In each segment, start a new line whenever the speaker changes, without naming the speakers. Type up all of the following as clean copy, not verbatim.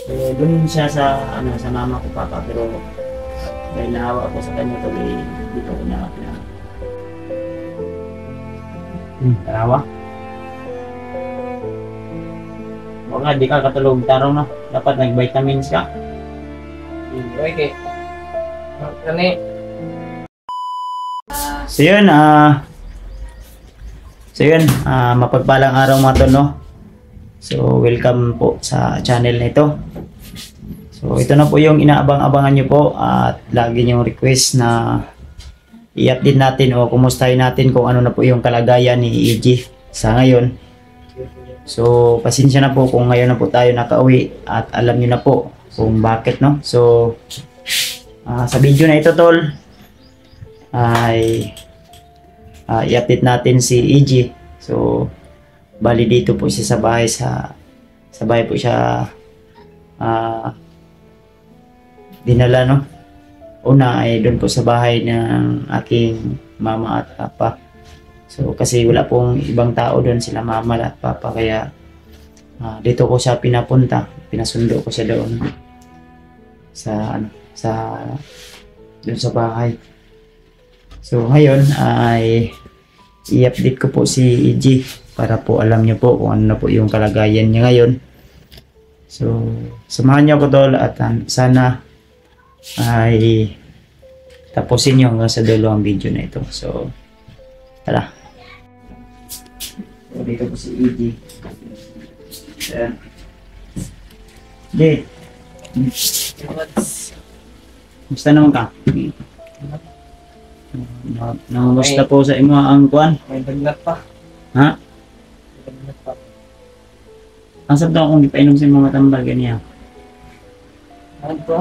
Doon siya sa sa mama ko papa, pero dahil naawa ako sa kanya tuloy dito ko na naawa. O nga, di ka katulog tarong no? Dapat nag-vitamins ka.
Okay. Kani.
So yun, mapagpalang araw mga tol, no? So welcome po sa channel na ito. So ito na po yung inaabang-abangan nyo po at lagi yung request na i-update natin o kumustahin natin kung ano na po yung kalagayan ni EG sa ngayon. So pasensya na po kung ngayon na po tayo nakauwi at alam nyo na po kung bakit, no? So sa video na ito tol ay i-update natin si EG. So bali dito po siya sa bahay, sa bahay po siya dinala, no? Una ay doon po sa bahay ng aking mama at papa. So kasi wala pong ibang tao doon, sila mama at papa, kaya dito ko siya pinapunta, pinasundo ko siya doon sa doon sa bahay. So ngayon ay i-update ko po si EG para po alam niyo po kung ano na po yung kalagayan niya ngayon. So samahan niyo ako tol at sana ay tapusin niyo hanggang sa dulo ang video na ito. So tara. So, dito po si EG. Jay, musta naman ka? Nangusta po sa imo ang kuan?
May bagnat pa.
Ha?
May bagnat pa.
Ang sabdo akong ipainom sa mga tambal ganyan.
Ano to?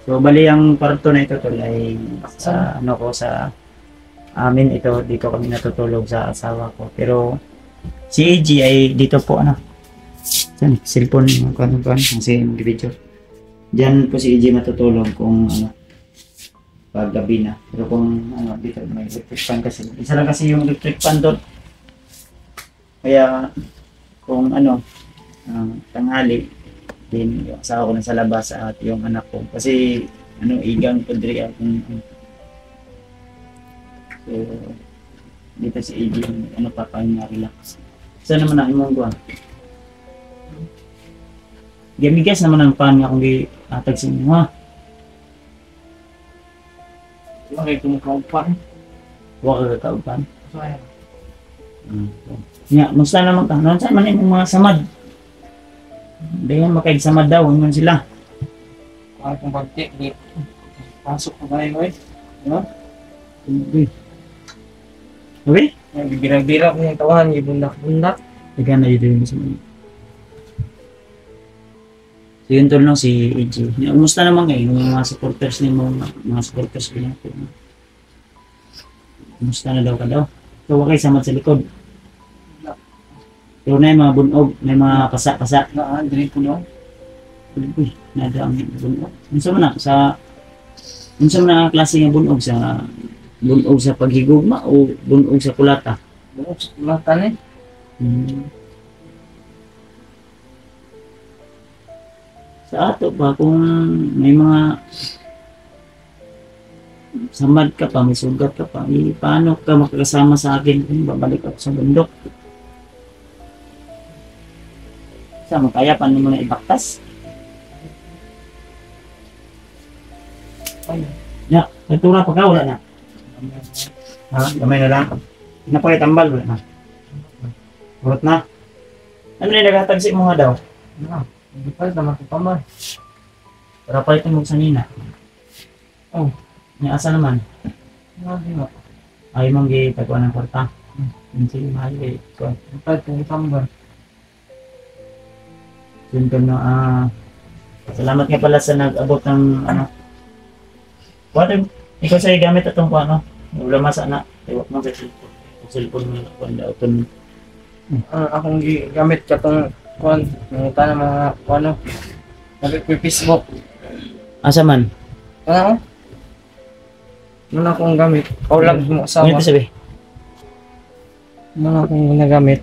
So bali ang kwarto na ito tol ay sa sa amin ito, dito kami natutulog sa asawa ko. Pero si EG ay dito po saan? Cellphone yung kuan kasi video. Diyan po si EG matutulog kung pag gabi na. Pero kung dito may electric fan kasi. Isa lang kasi yung electric fan doon. Kaya kung tanghali din yung asawa ko na sa labas at yung anak ko. Kasi igang pudri akong so dito si EG relax. Saan naman ang imong guwan? Gamigas naman ang pan nga kung atag sa inyo ha.
Okay, kumukaupan.
Wala ka kaupan.
So ayan.
Nga, musta naman ka? Noon saan man yung mga samad? Dayan makaisamad daw, naman sila.
Ano kung pagtik, di pasok na tayo eh. Diba?
Okay?
Bira-bira ko yung tawahan, yung bundak-bundak.
Ika na dito yung sama. So yun tol si EG. Kumusta naman kayo? Yung mga supporters ni mga supporters ko na po. Kumusta na daw ka daw? So wakay samad sa likod. Pero na yung mga bunog, may mga kasa-kasa.
Dili po no?
Uy, nada ang bunog. Unsa man na klase ng bunog sa paghigugma o bunog sa kulata?
Bunog sa kulatan eh.
Sa ato pa, kung may mga samad ka pa, may sugat ka pa, paano ka makakasama sa akin kung babalik ako sa bundok? Sama kaya, paano mo na ibaktas? Ya, natura pa ka, wala na. Ha? Gamay na lang. Napakitambal, wala na. Urot na. Ano na naghatag sa mga daw?
Hindi pa rin naman ko pamay.
Para pa ito sanina. Oh, may asa naman.
Hindi mo.
Ay mong gitagawa ng kwarta. Hindi mahal eh.
Hindi pa rin pamay.
Yun ko salamat nga pala sa nag-abot ng What ikaw sa'yo gamit itong wala masa na. Iwak mo sa cellphone mo na kung daw itong
akong gamit ka itong nanguta ng mga nabit ko Facebook.
asa man?
Ano akong gamit? Paulag mo sa
Ano ito sabi?
Ano akong ginagamit?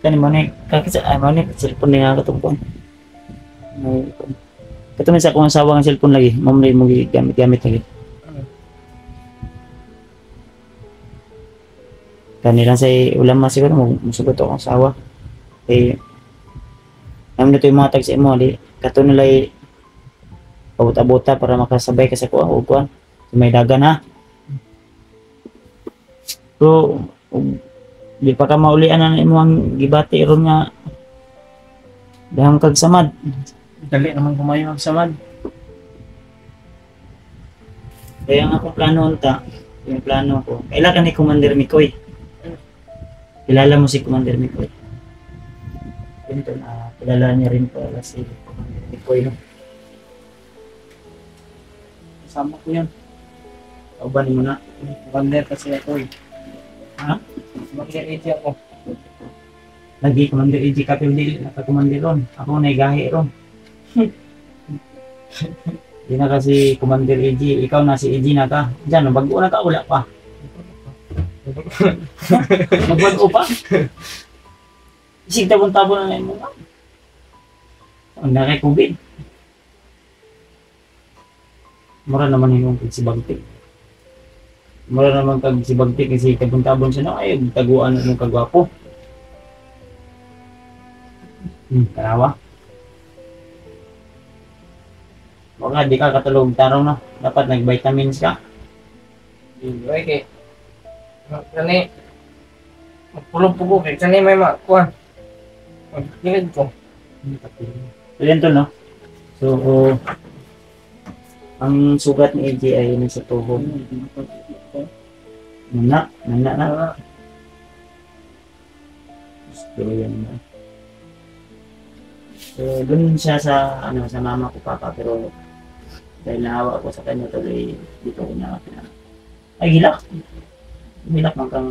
Kani mo ni kakisa ay mo ni cellphone ni nga katungkon. Katong sa akong asawa nga cellphone lagi, mo mo gamit lagi. Kanila sa ulam na siguro mo musugot akong asawa. Eh namin ito yung mga tag sa imo di kato nila abot-abota para makasabay ka sa kuha o kuha. May dagan ha. So di pa ka maulian na imo ang gibati ron nga dahang kag samad.
Dali naman kumayo ang samad.
Kaya nga akong plano unta, yung plano ko. Kailan ka ni Commander Mikoy? Kilala mo si Commander Mikoy? Ganito na, kilala niya rin pala si Commander Mikoy, no?
Kasama ko yan.
Kauban mo na.
Bander kasi ako eh.
Ha?
Bander iti ako.
Lagi Commander EG ka, pero di naka-Commander ron. Ako naigahi ron. Di na kasi Commander EG, ikaw na si EG na ka. Diyan, bago na ka, wala pa. Magbago pa. Isig tabon-tabon na mo. Ang nakay COVID. Mura naman yung pagsibagtik. Mura naman pagsibagtik kasi tabon-tabon siya na ay taguan ng kagwapo. Karawa. Baka di ka katulog tarong na. Dapat nag-vitamins ka.
Okay. Kani, magpulong po ko. Kani may makuha. Magkilid ko.
So yan to, no? So, ang sugat ni AJ ay nasa tuhod. Nana na. So, yan na. So, dun siya sa, sa mama ko, papa, pero dahil nahawa ko sa kanya tuloy, dito ko niya ay, gilak. Gilak man kang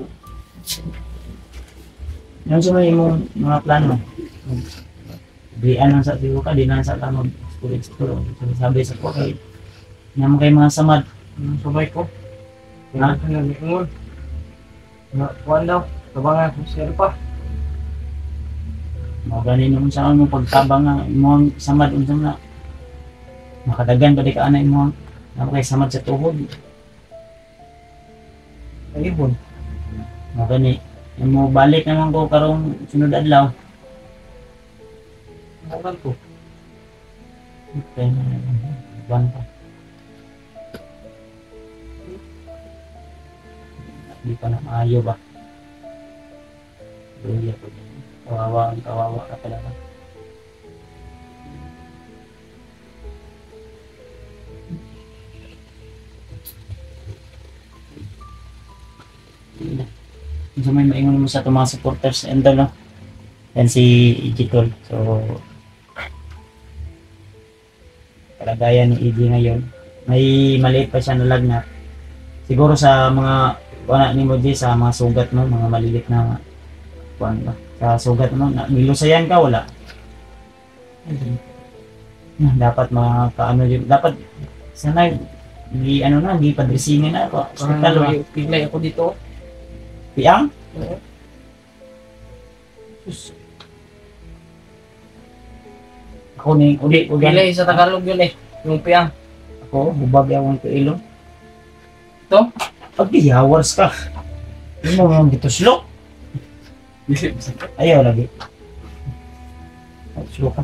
yung sumay mo mga plano. Bian lang sa tiyo ka, di na sa tamag school. Sabi sa ko kay naman kay mga samad.
Sabay ko.
Ha?
Nag-ingon. Kuhan daw. Tabangan ko siya pa.
Mga ganin mo sa mo pagtabang nga mo samad unsa na. Makadagan pa di ka anay mo. Naman kay samad sa tuhod.
Ayun.
Mga gani. Yung mo balik naman ko karong sunod adlaw.
Naman ko.
Okay. Ban pa. Di pa na maayo ba? Luya po. Kawawa ka talaga. So may maingon mo sa itong mga supporters and no? Yan si Igitol. So kalagayan ni Iggy ngayon. May maliit pa siya na lagnat. Siguro sa mga wala ni mo sa mga sugat mo, mga malilit na kuan ba? Sa sugat mo, nilusayan ka wala. Dapat makaano din. Dapat sana di padresingin na ako. Hospital ba?
Pilay ako dito.
Piang? Ako ni uli ko
Pilay sa Tagalog yun eh. Yung piyang.
Ako, bubag yung ko ilong.
Ito?
Pag hours ka. Hindi mo yung gituslo. Ayaw lagi. Tuslo ka.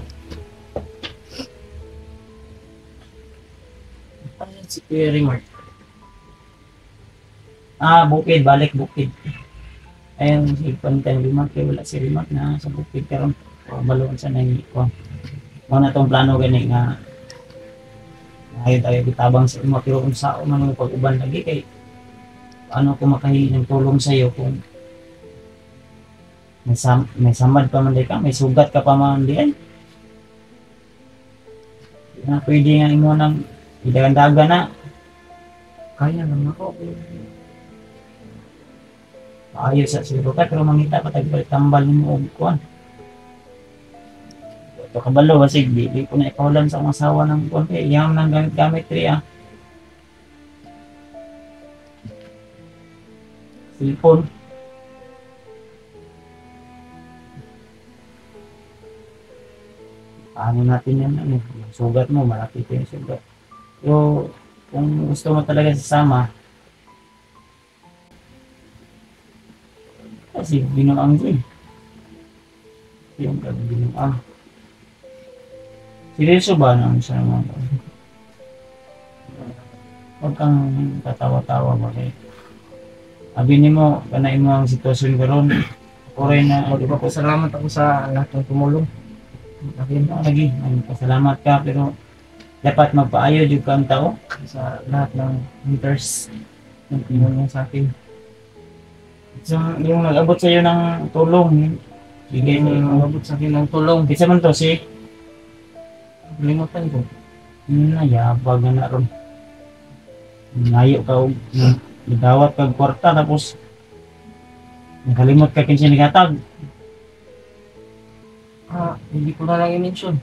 Ano si Kuya Rimar?
Bukid, balik bukid. Ayun, si Pantay Rimark, wala si Rimark na sa bukid karon. Baluan sa nang iko. Mga itong plano gani nga ayaw tayo kitabang sa mga pero kung sao man mo pag-uban lagi kay paano ko makahingi ng tulong sa iyo kung may samad pa man di ka, may sugat ka pa man diyan. Na pwede nga imo nang idagan-dagan na.
Kaya naman ako.
Ayos sa siguro ka pero mangita pa tagbalik tambal mo og kuan. Ito kabalo basig di ko na ikawalan sa akong asawa ng kuan kay iyang nang gamit riya. Cellphone. paano natin yan, ano, yung sugat mo, malaki pa yung sugat. Pero, kung gusto mo talaga sasama, kasi binuang din. Yung binuang. Seryoso ba naman siya naman? Huwag kang tatawa-tawa mo kay. Abinin mo, kanain mo ang sitwasyon ko ron. Ako rin na,
Salamat ako sa lahat ng tumulong.
lagi, pasalamat ka, pero dapat magpaayo yung kang tao
Sa lahat ng haters ng tumulong sa akin.
so, yung nag-abot sa iyo ng tulong bigay mo yung
Umabot sa akin ng tulong.
isa man to si
Limutan ko.
nayabag na ron nayo ka og gidawat kag kwarta tapos nakalimot ka kinsa nigatag
Hindi ko na lang i-mention.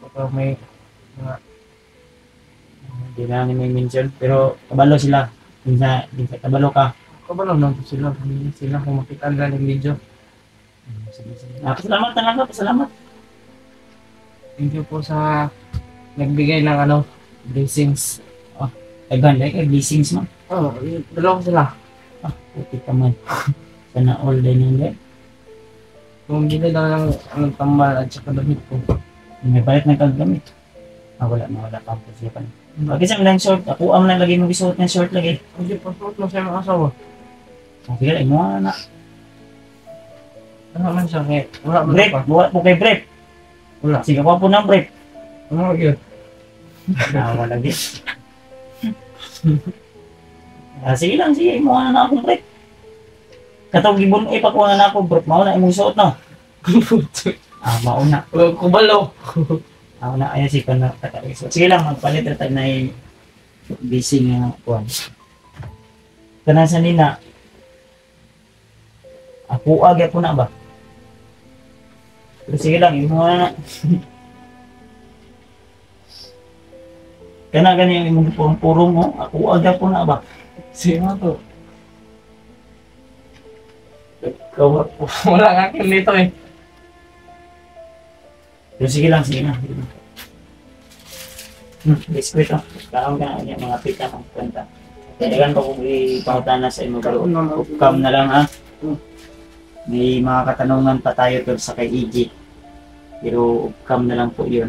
Baka may mga
hindi na ni may mention pero kabalo sila kinsa kabalo ka
kabalo lang sila. Hindi sila kung makita nila ng video.
pasalamat talaga pasalamat
Thank you po sa nagbigay ng blessings.
daghan kay blessings man
Dalawa sila.
puti ka man sana all day nang
Kung bili lang ng tambal at saka damit ko.
may palit na kag gamit wala pa ang posipan bakit sa lang short ako am lang lagi mo gisuot ng short lagi
Hindi pa suot mo sa mga asawa.
sige lang mo na
Ano man siya kaya wala man
break
pa.
buhat po kay break
Wala.
sige pa po ng break
Ano yun?
wala lagi sige lang sige mo na akong break katong gibon ipakuha na ako break mao na imong suot no mauna
Kubalo.
mauna ayan si kana so, sige lang magpalit ra tag na busy nga kuan kana sa nina ako agi ako na ba pero sige lang imo na kana gani yung imong purong mo ako agi ako na ba
Sige nga to.
ikaw
Wala nga akin dito eh.
pero sige lang biskuit oh kaon ka na mga pita ng kwenta kailangan ko kung ipangutana sa imo pero upcam na lang ha may mga katanungan pa tayo pero sa kay EG pero upcam na lang po yun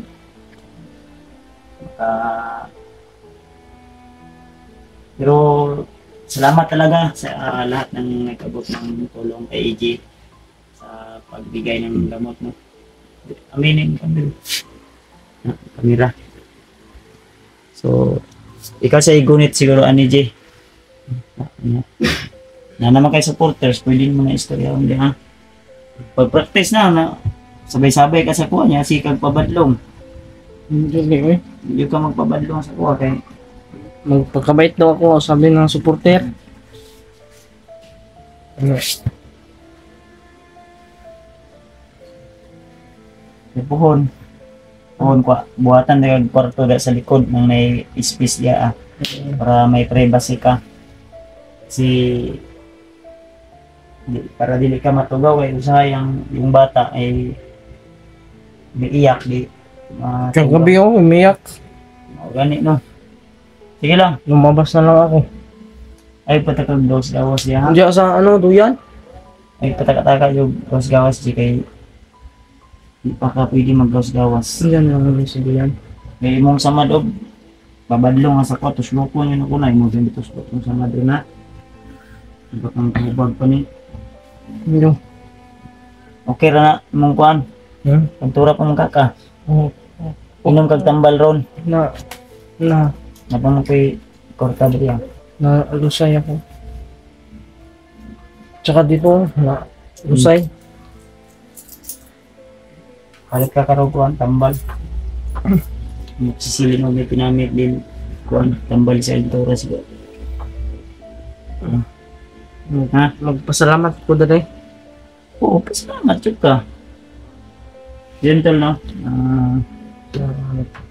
pero salamat talaga sa lahat ng nagabot ng tulong kay EG sa pagbigay ng gamot mo aminin kami kamera so ikaw sa igunit siguro ani J na naman kay supporters pwede mo na istorya hindi ha pag-practice na sabay-sabay ka sa kuha niya sikag pabadlong
Hindi eh.
hindi ka magpabadlong sa kuha kay
Magpagkabait daw ako, sabi ng supporter.
puhon kwa buhatan na yung kwarto da sa likod nang may space diya para may privacy ka para dili ka matugaw ay usahay yung bata ay iiyak di
Kagabi ako, umiyak.
gani no sige lang
Lumabas na lang ako.
ay patakag dos gawas diya ha
Hindi sa duyan?
ay patakataka yung dos gawas di kay di pa ka pwede mag dos gawas
Diyan lang ulit sa duyan.
may imong sama dob babadlong nga sa kwatos loko yun ako na imong ganito sa sama doon na iba kang kubag pa ni
Hindi.
okay ra na imong kuan pantura pa mong kaka inom kag tambal ron
Na
napang ko'y korta ba diya
alusay ako. Tsaka dito, alusay.
kalit ka karo kuan tambal sisilin mo may pinamit din kuan tambal sa entura siguro ha
Magpasalamat ko dali.
oo pasalamat yun ka gentle no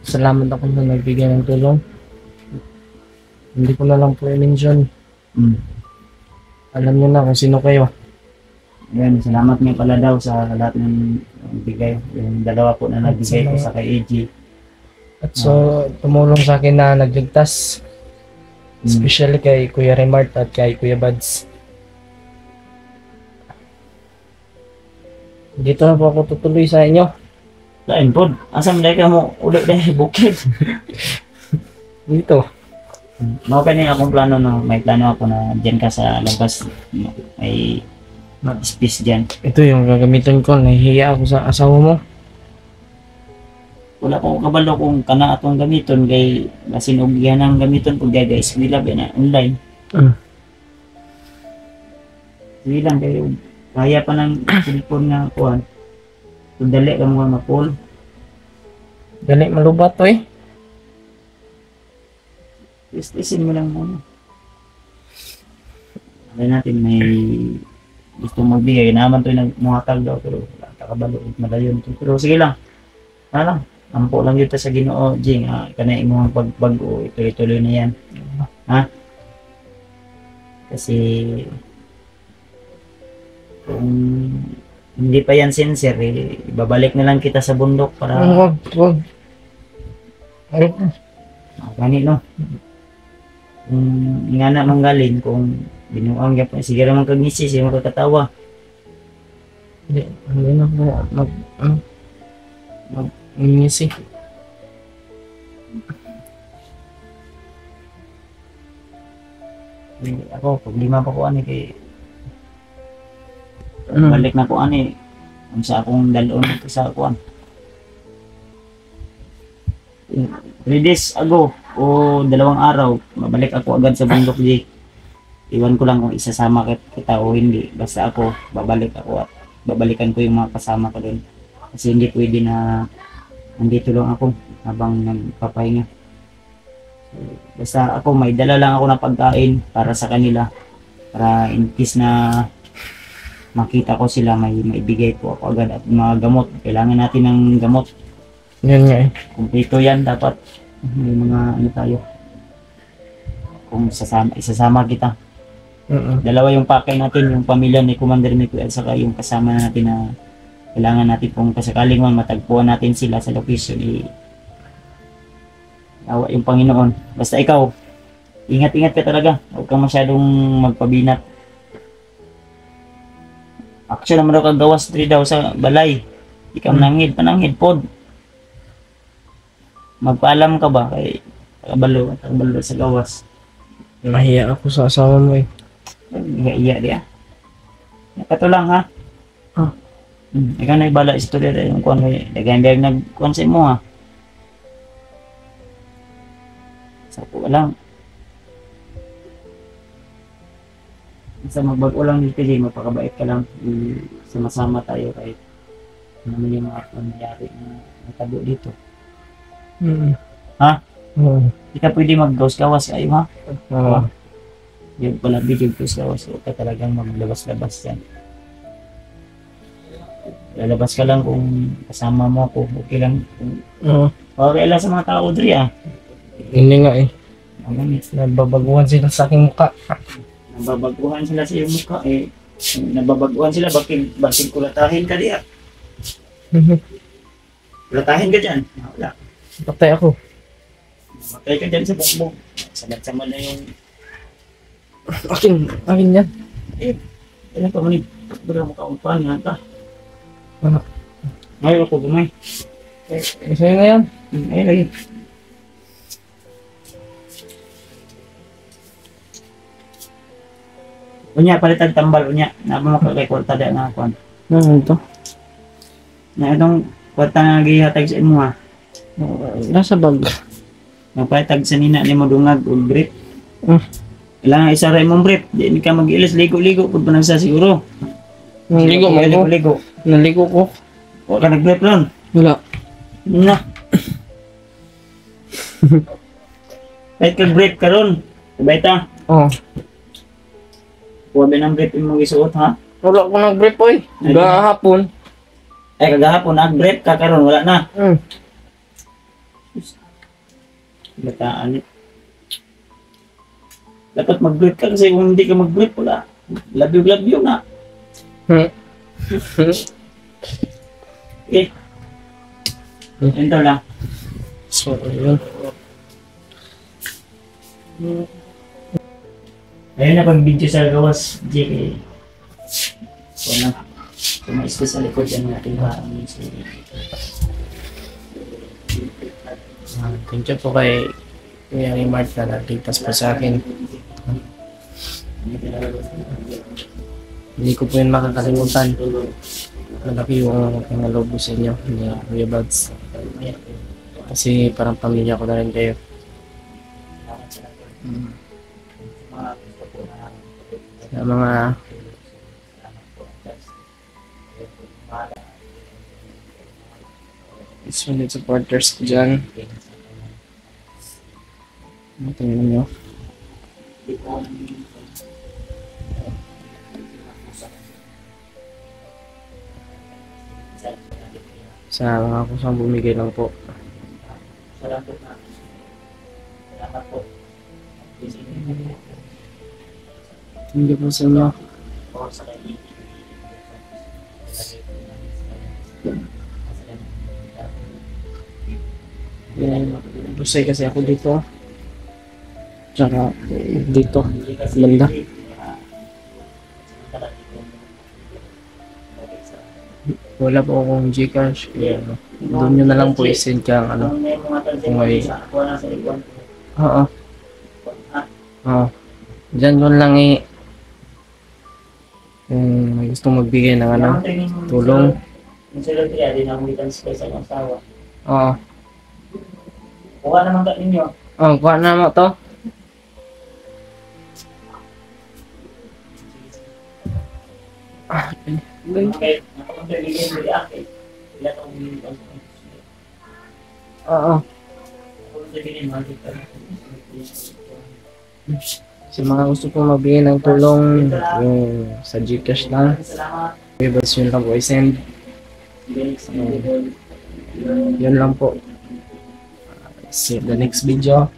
Salamat ako na nagbigay ng tulong. Hindi ko na lang po i-mention. Alam niyo na kung sino kayo.
Yan, salamat nga pala daw sa lahat ng bigay. Yung dalawa po na nagbigay ko sa kay AG.
At so, tumulong sa akin na nagligtas. Especially kay Kuya Remart at kay Kuya Buds. Dito na po ako tutuloy sa inyo.
Lain po, asam na ka mo ulit dahil bukid.
Dito.
Mga pa niya akong plano, no? May plano ako na dyan ka sa labas. May space dyan.
Ito yung gagamitin ko. Nahihiya ako sa asawa mo.
Wala ko kabalo kung kana atong gamiton kay basin og gihanang gamiton pag guys wala ba na online. Sige lang kayo. Kaya pa ng cellphone nga kuhan. Kung dali ka mga mapol.
Dali malubat to eh.
Isin mo lang muna. Alam natin may gusto magbigay. Naman to yung nagmuhatag daw pero wala kabalo. Madayon to. Pero sige lang. Ano lang. Ampo lang yun sa Ginoo, Jing. Kanay mo ang pagbago. Ituloy-tuloy na yan. Ha? Kasi kung hindi pa yan sincere, ibabalik na lang kita sa bundok para
Wag. Ayoko.
gani, no? Kung nga na manggaling, kung binuang yan pa, sige naman kagisi, sige makakatawa.
Hindi na ako mag-ingisi.
Ako, problema pa ko ani kay balik na ko ani kung sa akong dalon sa kuan. 3 days ago o 2 araw, mabalik ako agad sa bundok di. Iwan ko lang kung isasama kita o hindi. Basta ako, babalik ako at babalikan ko yung mga kasama ko doon. Kasi hindi pwede na nandito lang ako habang nagpapahinga. So, basta ako, may dala lang ako na pagkain para sa kanila. Para in case na makita ko sila, may maibigay po ako agad. At mga gamot, kailangan natin ng gamot.
Yan nga eh.
Kumpleto yan, dapat may mga ano tayo. Kung isasama kita. Dalawa yung pakay natin, yung pamilya ni Commander Miko at saka yung kasama natin na kailangan natin kung kasakaling man matagpuan natin sila sa location, awa yung Panginoon. Basta ikaw, ingat-ingat ka talaga. Huwag kang masyadong magpabinat. Actually naman daw kagawas 3 daw sa balay. Ikaw panangid pod. Magpaalam ka ba kay kabalo sa gawas?
Mahiya ako sa asawa mo eh.
Iya dia. Nakatulang ha. Ikaw na ibala istorya rin yung kuwan may dagandang nagkuwan sa mo ha. Sa ko lang. Sa magbago lang dito din, magpakabait ka lang. Sama-sama tayo kahit naman yung mga nangyari na natabo dito. Ha? Hindi ka pwede mag-gawas-gawas kayo ha? Yung pala video gawas-gawas, huwag ka talagang maglabas-labas yan. Lalabas ka lang kung kasama mo ako, okay lang. Okay lang sa mga tao diri ah.
Hindi nga eh.
Ganit.
Nababaguhan sila sa aking mukha.
Nababaguhan sila sa iyong mukha eh. Nababaguhan sila, bakit kulatahin ka diya? Kulatahin ka dyan? Wala.
Patay ako.
Matay ka dyan sa bukbong. Sabat-sama na yung...
Akin yan.
Kaya pa manib. Bura mo kaumpan nga ka.
Ano?
Ngayon ako gumay.
Sa'yo na yan.
Ayun lagi. Unya, palitag tambal, unya. Napa makakay kwarta dyan nga ako.
Ano ito?
Na itong kwarta nga gihatag sa imo ha.
Nasa bag.
Mapalitag sa nina ni mo dungag o brief. Kailangan isaray mong brief. Di ka mag-ilis, ligo-ligo. Pag panagsa siguro.
Naligo mo ko.
Ligo.
Naligo ko.
Huwag ka nag-brief ron.
Wala.
Na. Kahit kag-brief ka ron. Sabay ta.
Oo.
Huwag ba ng brief yung mga isuot ha?
Wala ko nag-brief oy. Gahapon.
Ay kagahapon nag-brief ka karon wala na. Bataan. Dapat mag-brief ka kasi kung hindi ka mag-brief wala. Labyo na. Okay. Ito lang.
So, yun.
Ayun na pag video sa gawas, JK. So na. Tumais ko sa likod yan ng ating bahay.
Thank you po kay Kuya Mart na nagligtas po sa akin. Hindi ko po yun makakalimutan. Malaki yung pinaloob ko sa inyo ni Kuya Buds. Kasi parang pamilya ko na rin kayo. Sa mga solid supporters ko dyan. Tingnan nyo. Sa mga kusang bumigay lang po.
Salamat na. Salamat po.
Thank you po sa inyo. Busay kasi ako dito. Tsaka dito. Banda. Wala po akong Gcash. Kaya doon nyo na lang po isend kang ano. Kung may... Oo. Oo. Diyan ko lang kung may gustong magbigay ng ano, tulong. Oo.
Kuha naman ka ninyo.
Oh, kuha na mo to.
Okay. Nakapagpibigay mo i-active. Ilan ang bumili ka sa
Oo. Sa mga gusto pong magbigay ng tulong, yung sa Gcash lang. Kuya Buds yun lang po i-send. Yun lang po. See you in the next video.